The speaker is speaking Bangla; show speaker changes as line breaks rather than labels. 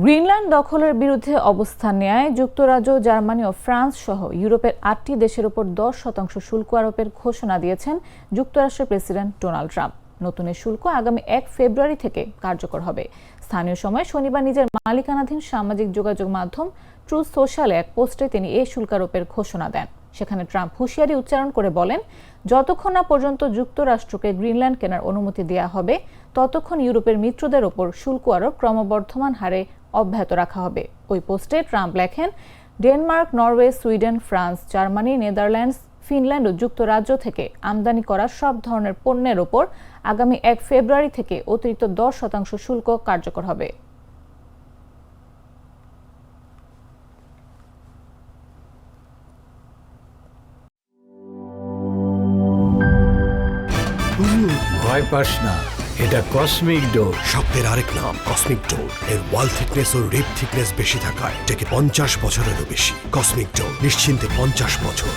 গ্রিনল্যান্ড দখলের বিরুদ্ধে অবস্থান নেয় যুক্তরাজ্য, জার্মানি ও ফ্রান্স সহ ইউরোপের ৮টি দেশের উপর 10% শুল্ক আরোপের ঘোষণা দিয়েছেন যুক্তরাষ্ট্রের প্রেসিডেন্ট ডোনাল্ড ট্রাম্প। নতুন এই শুল্ক আগামী ১ ফেব্রুয়ারি থেকে কার্যকর হবে। স্থানীয় সময় শনিবার নিজের মালিকানাধীন সামাজিক যোগাযোগ মাধ্যম ট্রুথ সোশ্যালে এক পোস্টে তিনি এই শুল্কারোপের ঘোষণা দেন। সেখানে ট্রাম্প হুঁশিয়ারি উচ্চারণ করে বলেন, যতক্ষণ না পর্যন্ত যুক্তরাষ্ট্রকে গ্রিনল্যান্ড কেনার অনুমতি দেওয়া হবে ততক্ষণ ইউরোপের মিত্রদের ওপর শুল্ক আরোপ ক্রমবর্ধমান হারে অব্যাহত রাখা হবে। ওই পোস্টে ট্রাম্প লেখেন, Denmark, Norway, Sweden, France, Germany, Netherlands, Finland ও যুক্তরাজ্য থেকে আমদানি করা সব ধরনের পণ্যের ওপর আগামী ১ ফেব্রুয়ারি থেকে অতিরিক্ত 10% শুল্ক কার্যকর হবে।
ভয় পাস না, এটা কসমিক ডোজ।
শব্দের আরেক নাম কসমিক ডোর। এর ওয়াল থিকনেস ও রিপ থিকনেস বেশি থাকায় এটাকে 50 বছরেরও বেশি। কসমিক ডোর, নিশ্চিন্তে 50 বছর।